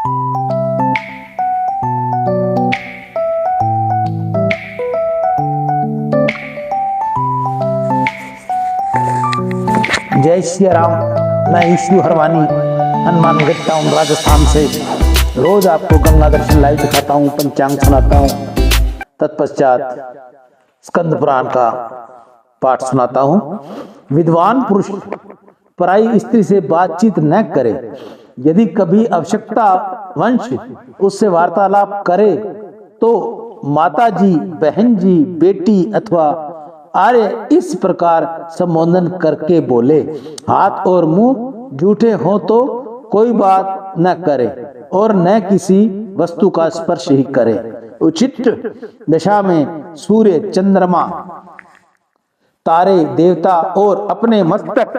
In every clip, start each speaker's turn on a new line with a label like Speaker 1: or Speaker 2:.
Speaker 1: जय श्री राम। मैं issue Harwani Hanumangarh town Rajasthan से रोज आपको गंगा दर्शन लाइव दिखाता हूँ, पंचांग सुनाता हूँ, तत्पश्चात स्कंद पुराण का पाठ सुनाता हूँ। विद्वान पुरुष पराई स्त्री से बातचीत न करे। यदि कभी आवश्यकता वंश उससे वार्तालाप करे तो माता जी, बहन जी, बेटी अथवा आर्य इस प्रकार संबोधन करके बोले। हाथ और मुंह जूठे हो तो कोई बात न करे और न किसी वस्तु का स्पर्श ही करे। उचित दशा में सूर्य, चंद्रमा, तारे, देवता और अपने मस्तक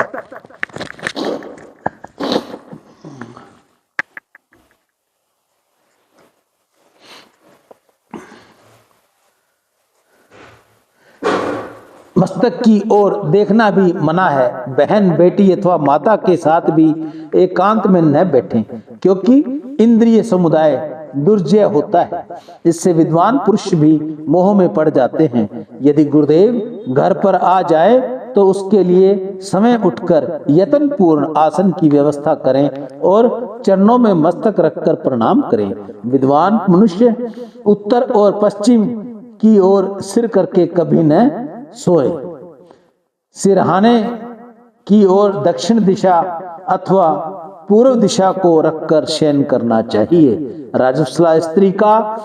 Speaker 1: की ओर देखना भी मना है। बहन, बेटी अथवा माता के साथ भी एकांत में न बैठें, क्योंकि इंद्रिय समुदाय दुर्जय होता है। इससे विद्वान पुरुष भी मोह में पड़ जाते हैं। यदि गुरुदेव घर पर आ जाए तो उसके लिए समय उठकर यत्न पूर्ण आसन की व्यवस्था करें और चरणों में मस्तक रखकर प्रणाम करें। विद्वान मनुष्य उत्तर और पश्चिम की ओर सिर करके कभी न सोए। सिरहाने की ओर दक्षिण दिशा अथवा पूर्व दिशा को रखकर शयन करना चाहिए। राजस्वला स्त्री का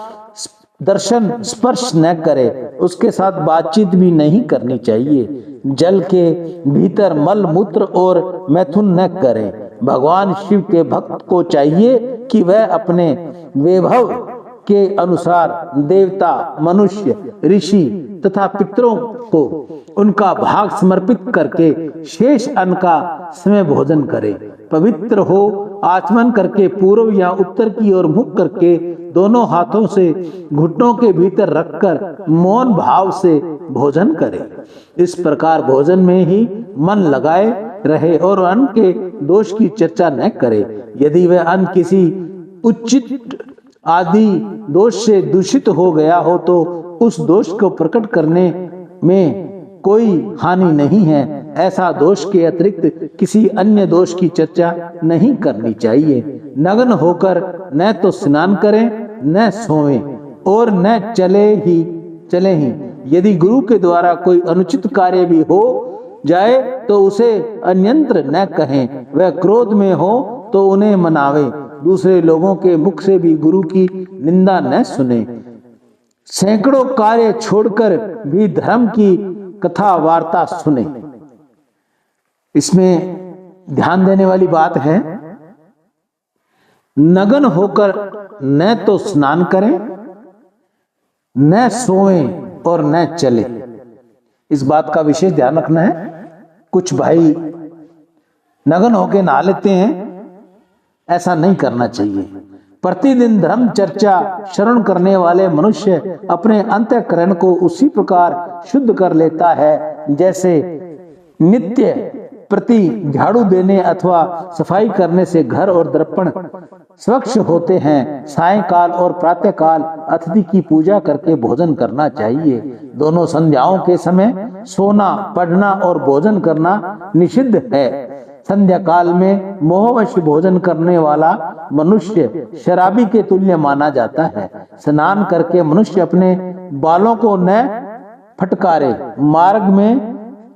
Speaker 1: दर्शन स्पर्श न करे, उसके साथ बातचीत भी नहीं करनी चाहिए। जल के भीतर मल मूत्र और मैथुन न करे। भगवान शिव के भक्त को चाहिए कि वह अपने वैभव के अनुसार देवता, मनुष्य, ऋषि तथा पितरों को उनका भाग समर्पित करके शेष अन्न का समय भोजन करे। पवित्र हो आचमन करके पूर्व या उत्तर की ओर मुख करके दोनों हाथों से घुटनों के भीतर रखकर मौन भाव से भोजन करे। इस प्रकार भोजन में ही मन लगाए रहे और अन्न के दोष की चर्चा न करे। यदि वह अन्न किसी उचित आदि दोष से दूषित हो गया हो तो उस दोष को प्रकट करने में कोई हानि नहीं है। ऐसा दोष के अतिरिक्त किसी अन्य दोष की चर्चा नहीं करनी चाहिए। नग्न होकर न तो स्नान करें, न सोएं और न चले ही। यदि गुरु के द्वारा कोई अनुचित कार्य भी हो जाए तो उसे अन्यंत्र न कहें। वह क्रोध में हो तो उन्हें मनावे। दूसरे लोगों के मुख से भी गुरु की निंदा न सुने। सैकड़ों कार्य छोड़कर भी धर्म की कथा वार्ता सुने। इसमें ध्यान देने वाली बात है, नग्न होकर न तो स्नान करें, न सोएं और न चले। इस बात का विशेष ध्यान रखना है। कुछ भाई नग्न होकर नहा लेते हैं, ऐसा नहीं करना चाहिए। प्रतिदिन धर्म चर्चा श्रवण करने वाले मनुष्य अपने अंतःकरण को उसी प्रकार शुद्ध कर लेता है जैसे नित्य प्रति झाड़ू देने अथवा सफाई करने से घर और दर्पण स्वच्छ होते हैं। सायंकाल और प्रातःकाल अतिथि की पूजा करके भोजन करना चाहिए। दोनों संध्याओं के समय सोना, पढ़ना और भोजन करना निषिद्ध है। संध्या काल में मोहवश भोजन करने वाला मनुष्य शराबी के तुल्य माना जाता है। स्नान करके मनुष्य अपने बालों को न फटकारे। मार्ग में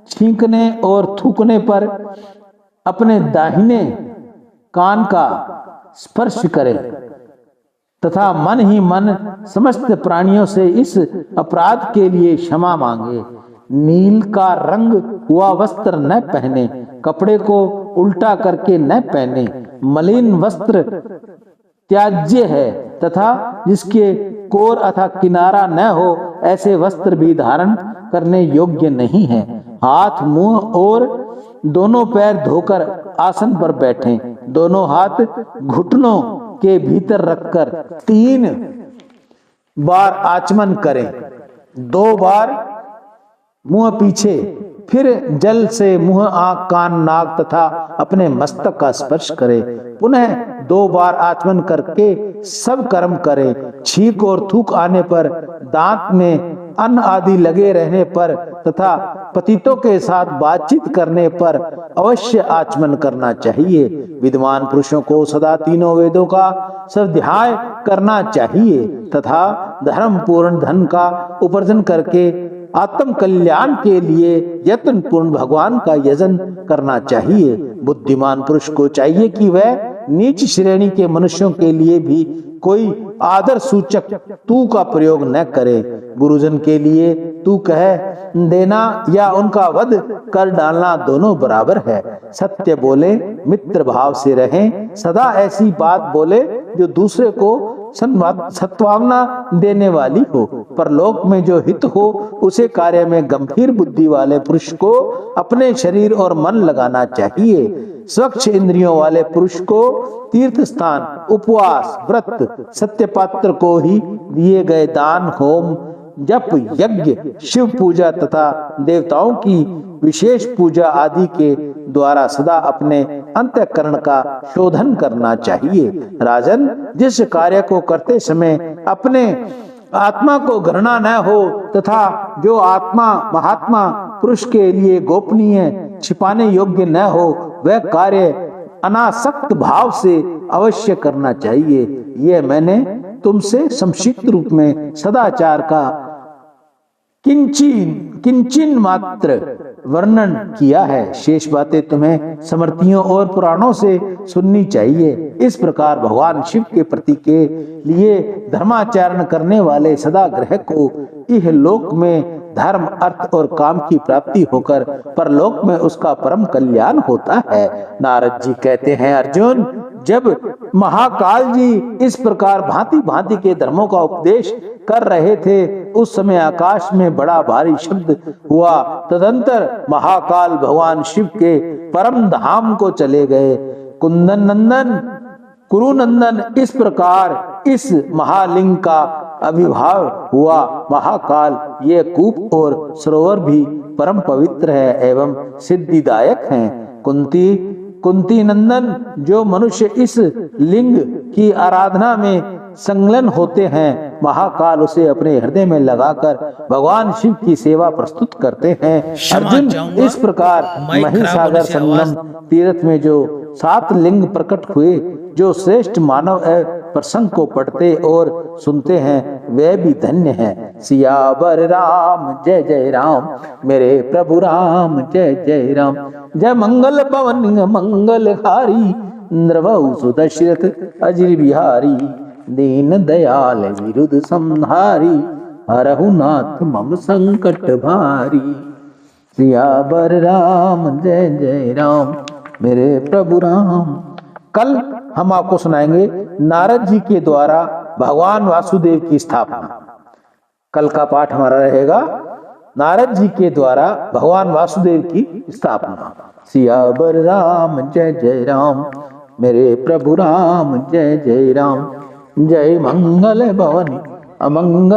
Speaker 1: छींकने और थूकने पर अपने दाहिने कान का स्पर्श करे तथा मन ही मन समस्त प्राणियों से इस अपराध के लिए क्षमा मांगे। नील का रंग हुआ वस्त्र न पहने। कपड़े को उल्टा करके न पहने। मलिन वस्त्र त्याज्य है तथा जिसके कोर अथवा किनारा न हो ऐसे वस्त्र भी धारण करने योग्य नहीं है। हाथ, मुंह और दोनों पैर धोकर आसन पर बैठें। दोनों हाथ घुटनों के भीतर रखकर 3 बार आचमन करें। 2 बार मुंह पीछे फिर जल से मुंह, आंख, कान, नाक तथा अपने मस्तक का स्पर्श करे। पुनः 2 बार आचमन करके सब कर्म करे। छींक और थूक आने पर, दांत में अन्न आदि लगे रहने पर तथा पतितों के साथ बातचीत करने पर अवश्य आचमन करना चाहिए। विद्वान पुरुषों को सदा तीनों वेदों का स्वाध्याय करना चाहिए तथा धर्म पूर्ण धन का उपार्जन करके आत्म कल्याण के लिए यत्न पूर्ण भगवान का यजन करना चाहिए। बुद्धिमान पुरुष को चाहिए कि वह नीच श्रेणी के मनुष्यों के लिए भी कोई आदर सूचक तू का प्रयोग न करे। गुरुजन के लिए तू कह देना या उनका वध कर डालना दोनों बराबर है। सत्य बोले, मित्र भाव से रहें, सदा ऐसी बात बोले जो दूसरे को सत्वावना देने वाली हो। परलोक में जो हित हो उसे कार्य में गंभीर बुद्धि वाले पुरुष को अपने शरीर और मन लगाना चाहिए। स्वच्छ इंद्रियों वाले पुरुष को तीर्थ स्थान, उपवास, व्रत, सत्यपात्र को ही दिए गए दान, होम, जप, यज्ञ, शिव पूजा तथा देवताओं की विशेष पूजा आदि के द्वारा सदा अपने अंतःकरण का शोधन करना चाहिए। राजन, जिस कार्य को करते समय अपने आत्मा को घृणा न हो तथा जो आत्मा महात्मा पुरुष के लिए गोपनीय, छिपाने योग्य न हो, वह कार्य अनासक्त भाव से अवश्य करना चाहिए। यह मैंने तुमसे संक्षिप्त रूप में सदाचार का किंचन मात्र वर्णन किया है। शेष बातें तुम्हें स्मृतियों और पुराणों से सुननी चाहिए। इस प्रकार भगवान शिव के प्रति के लिए धर्माचरण करने वाले सदा ग्रह को इह लोक में धर्म, अर्थ और काम की प्राप्ति होकर परलोक में उसका परम कल्याण होता है। नारद जी कहते हैं, अर्जुन, जब महाकाल जी इस प्रकार भांति भांति के धर्मों का उपदेश कर रहे थे, उस समय आकाश में बड़ा भारी शब्द हुआ। तदंतर महाकाल भगवान शिव के परम धाम को चले गए। कुंदन नंदन, कुरुनंदन, इस प्रकार इस महालिंग का आविर्भाव हुआ। महाकाल ये कूप और सरोवर भी परम पवित्र है एवं सिद्धिदायक हैं। कुंती नंदन, जो मनुष्य इस लिंग की आराधना में संलग्न होते हैं, महाकाल उसे अपने हृदय में लगाकर भगवान शिव की सेवा प्रस्तुत करते हैं। अर्जुन, इस प्रकार महिसागर संगम तीर्थ में जो 7 लिंग प्रकट हुए, जो श्रेष्ठ मानव प्रसंग को पढ़ते और सुनते हैं, वे भी धन्य हैं। सियावर राम जय जय राम, मेरे प्रभु राम जय जय राम। जय मंगल पवन मंगलहारी, नृवहु सुदशरथ अजिर बिहारी। दीन दयाल विरुद्ध संहारी, हरहु नाथ मम संकट भारी। सियावर राम जय जय राम, मेरे प्रभु राम। कल हम आपको सुनाएंगे नारद जी के द्वारा भगवान वासुदेव की स्थापना। कल का पाठ हमारा रहेगा नारद जी के द्वारा भगवान वासुदेव की स्थापना। सियावर राम जय जय राम, मेरे प्रभु राम जय जय राम। जय मंगल भवन अमंगल